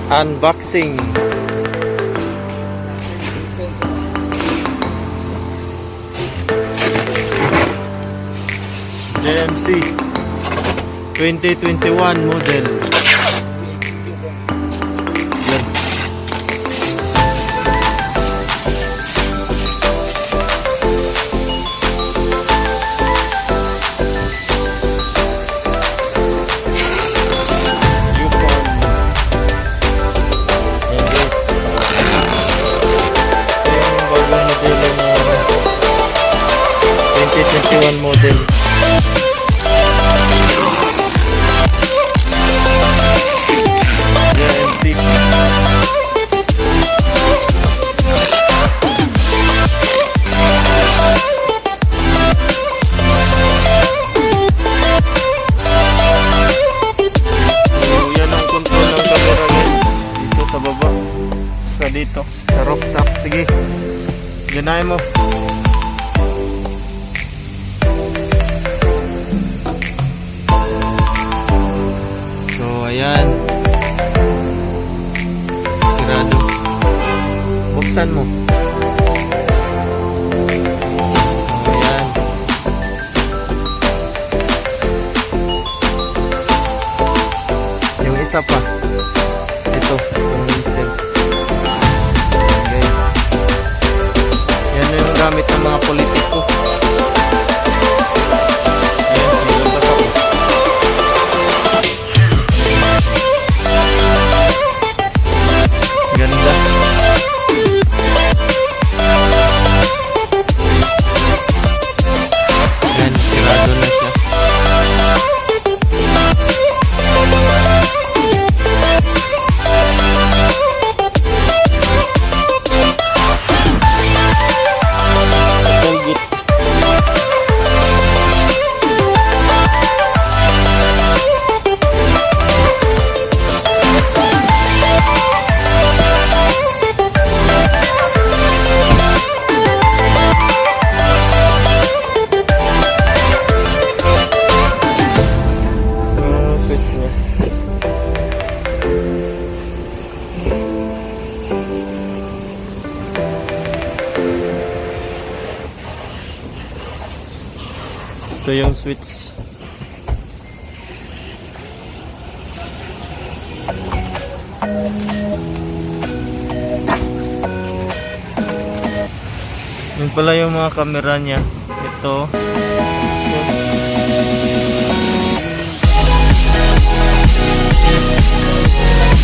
Unboxing. GMC 2021 model. Model. GMC. So, yan ang control ng camera guys. Dito sa baba. Sa dito. Sa rooftop. Sige. Ganahin mo. Ayan. Sirado. Buksan mo. Ayan. Yung isa pa. Ito. Yung instant. Okay. Yan yung gamit ng mga politiko. Ito yung switch. Yun pala yung mga camera niya. Ito.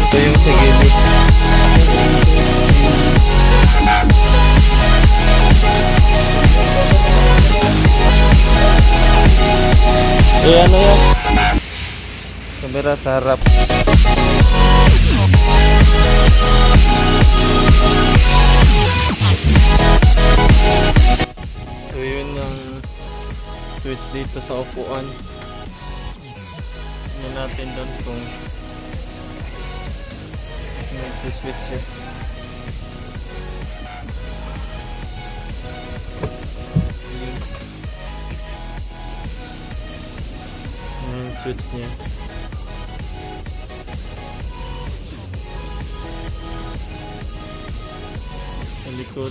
Ito yung sa gilid. Ano yan? Kamera sa harap. So yun ang switch dito sa upuan. Tingnan natin doon kung nag-switch siya. Switch niya. Sa likod.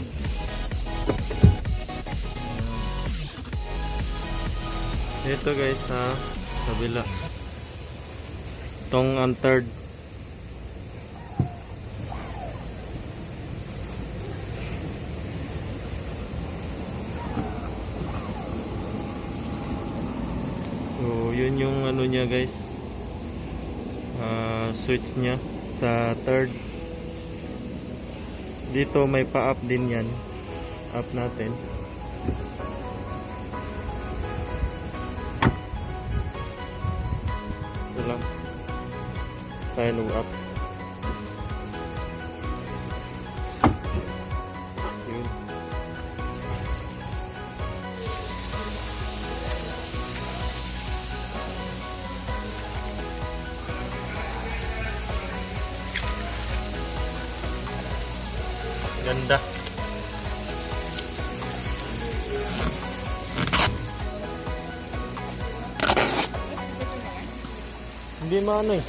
Ito guys sa kabila. Itong third. So yun yung ano niya guys, switch niya sa third. Dito may pa-up din yan. Up natin. Ito lang. Side o up. Yun. Ganda. Hindi maano eh.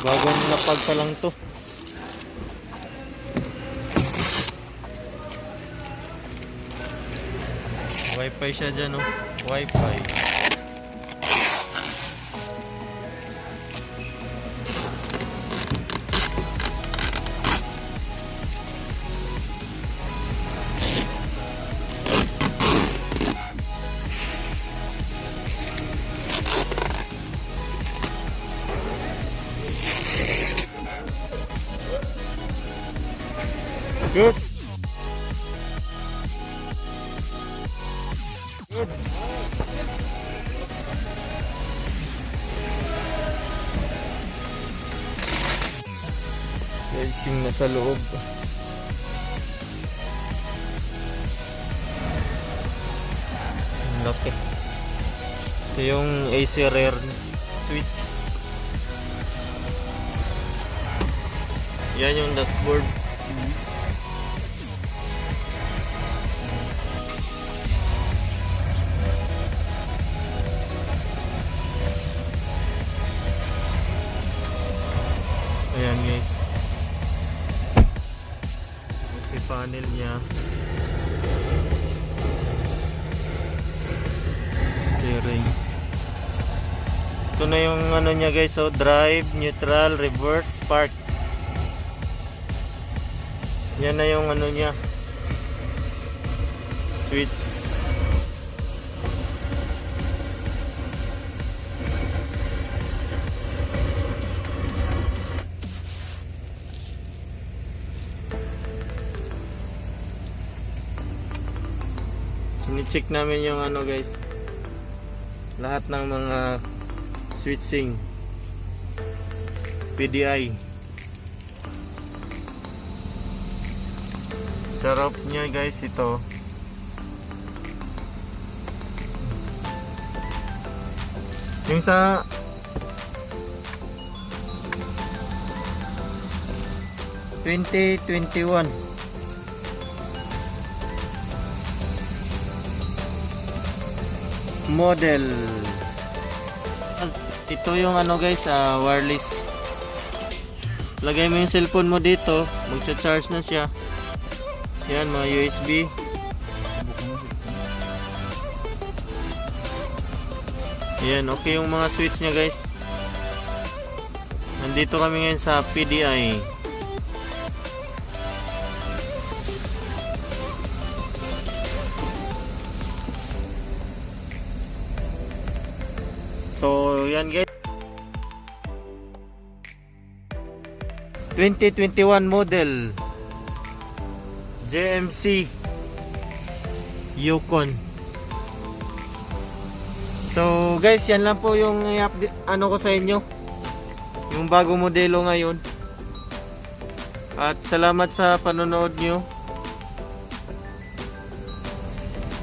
Bagong lapag pa lang to. Wi-Fi siya dyan, oh. Wi-Fi. Good. Good. Racing na sa loob. Laki. Ito yung AC rear switch. Yan yung dashboard. Ayan guys, si panel niya, steering. Ito na yung ano niya guys, so drive, neutral, reverse, park. Yan na yung ano niya, switch. Sini-check namin yung ano guys, lahat ng mga switching, PDI. Sarap niya guys ito. Yung sa (2021) model. Ito yung ano guys, wireless. Lagay mo yung cellphone mo dito, magcha-charge na siya. Yan, mga USB. Yan, okay yung mga switch nya guys. Nandito kami ngayon sa PDI. So, yan guys. 2021 model GMC YUKON. So, guys, yan lang po yung ano ko sa inyo. Yung bagong modelo ngayon. At salamat sa panonood nyo.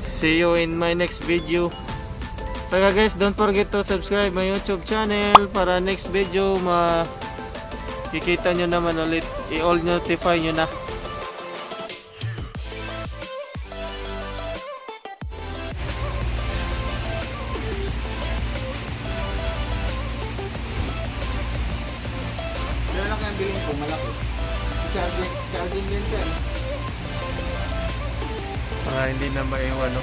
See you in my next video. Saka guys, don't forget to subscribe my YouTube channel para next video makikita nyo naman ulit. I-all notify nyo na. Malaki ang bilhin ko, malaki. Charging din sir. Para hindi na maiwan, no?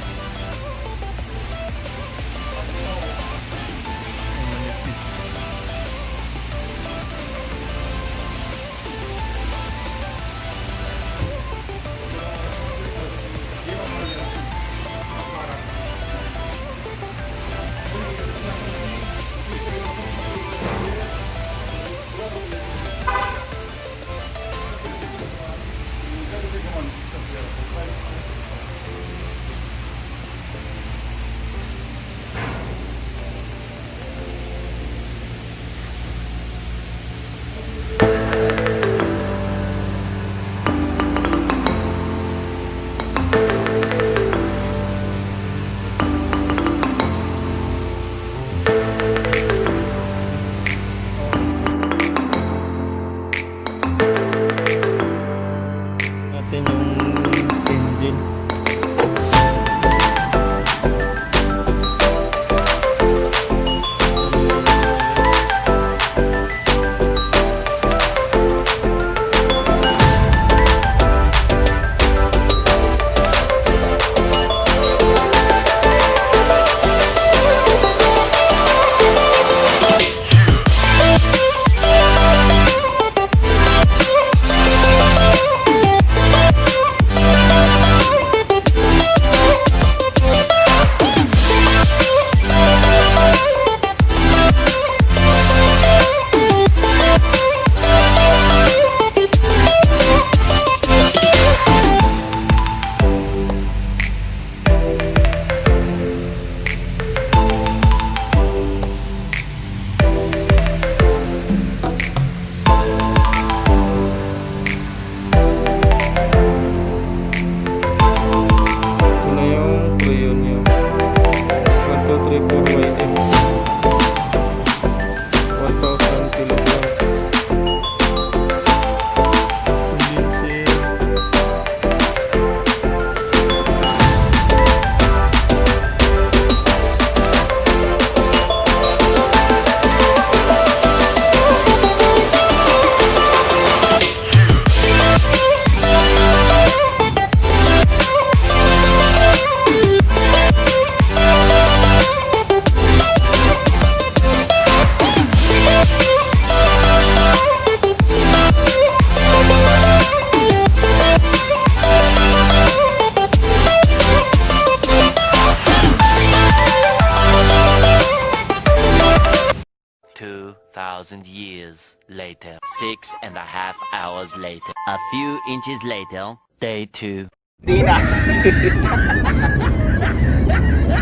2,000 years later. 6.5 hours later. A few inches later. Day 2. Dinas.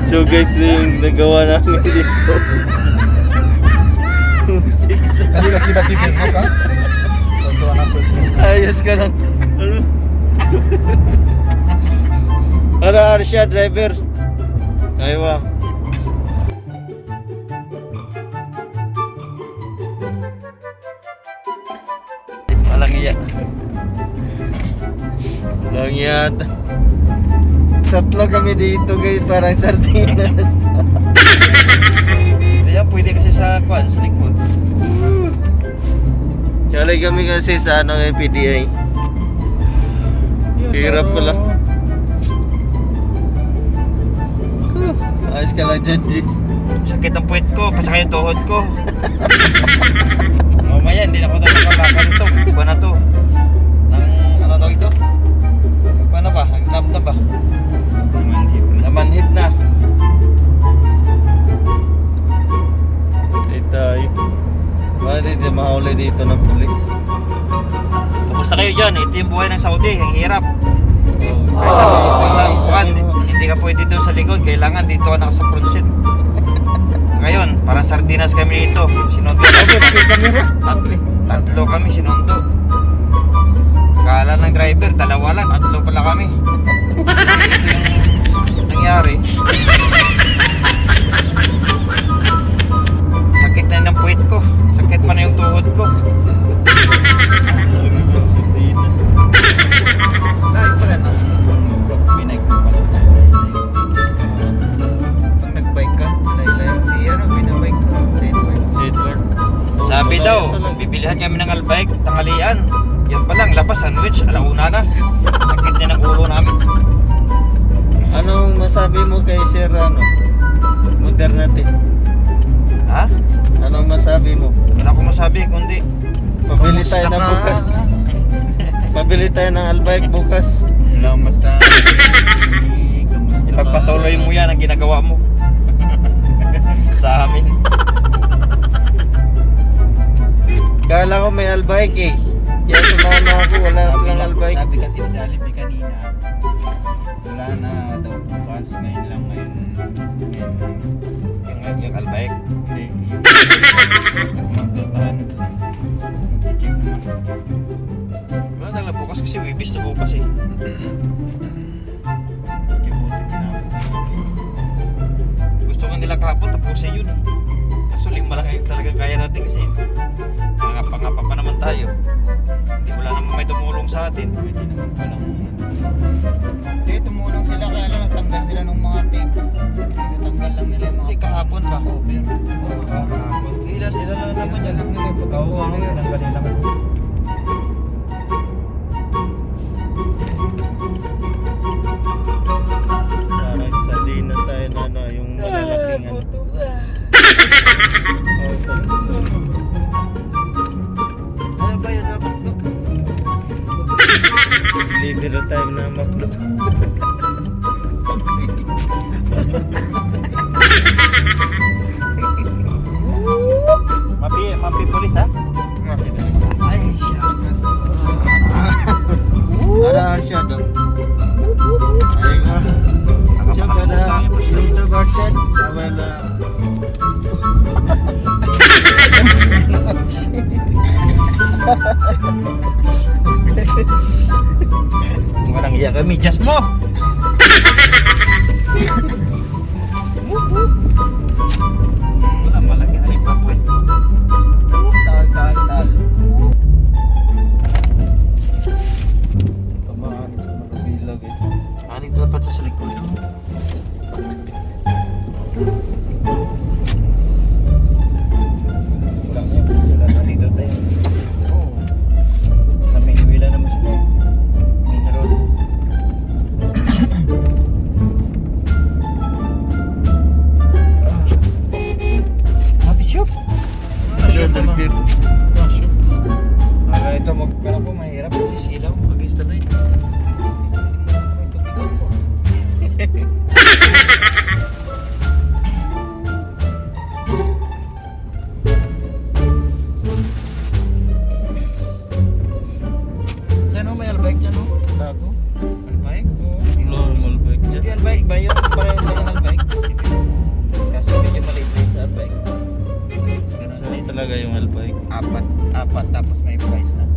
So guys, ito yung nagawa namin dito. Kasi nakibatibig mo ka? So, Ayos ka lang. Ano? Ara siya, driver. Aywa. Walang iya. Walang iya. Tatlo kami dito guys, parang sardinas. Kaya pwede kasi sa kwan, sa likod. Kalay kami kasi sa ano, PDA. Hirap pala. Ayos ka lang dyan, Jis. Sakit ang puwet ko, pasakay yung tuhod ko. Mamaya, hindi na ako nakakabaka nito. Kuha na to. Nang, ano daw ito? Kuha na ba? Nagnab na ba? Namanhid na. Ay tayo. Bakit hindi mahuli dito ng pulis? Kamusta kayo dyan? Ito yung buhay ng Saudi. Ang hirap. Saan? Hindi ka pwede doon sa likod. Kailangan dito ka naka sa front seat. Ngayon, parang sardinas kami dito. Sinundo kami. Tatlo kami sinundo. Kala ng driver, dalawa lang. Tatlo pala kami. Ito yung nangyari. Sakit na ng puwet ko. Sakit pa na yung tuhod ko. Ay, pala na. Pinay ko pala. Pag nag-bike ka, laylay. Si ano, pinabike ko. Sideward. Sabi daw, bibilihan kami ng albike, tanghalian. Yan pa lang, labas, sandwich, alauna na. Sakit niya ng ulo namin. Anong masabi mo kay Sir ano? Modernate. Ha? Anong masabi mo? Wala akong masabi, kundi Pabili tayo ng bukas. Pabili tayo ng albike bukas. Kamusta? Ipagpatuloy mo yan ang ginagawa mo. Sa amin. Kala ko may albike eh. Kaya sumama ako, wala lang albike. Sabi kasi ni Jollibee kanina, wala na daw bukas, ngayon lang ngayon. Yung albike. Hindi, yung magbabahan. Check naman. Wala talaga bukas kasi wibis na bukas eh. Kibuti tinapos na namin. Gusto nga nila kahapon tapusin yun eh. Kaso lima lang talaga kaya natin kasi pangapa pa naman tayo. Hindi wala naman may tumulong sa atin. Pwede naman palang hindi, tumulong sila kaya lang natanggal sila ng mga tape. Natanggal lang nila yung mga Hindi kahapon ba? cover. Oo, Kahapon. Ilan lang naman yan. lang nila Oo, ano yun? Ang galing naman. Parang sardinas tayo na ano, yung malalaking ano. Ano ba yan? Dapat no? Libre tayo na maklo. Mapi polis ha? Ay, siya. Ara siya daw. Ay nga. Siya pada YouTube artist. Wala. Walang iya kami, just mo! Wala, malaki na yung papuin. Tal. Tamaan sa Manubila guys. Aning dapat sa likod. Walang yan, sila nandito tayo. Oo. Sa Manuela naman sila. Main road. may albike dyan, oh. Bago. Bike? Normal bike dyan. Hindi albike ba yun? Parang yung albike. Sasabi nyo maliit din sa albike. Saan talaga yung albike? Apat tapos may price na.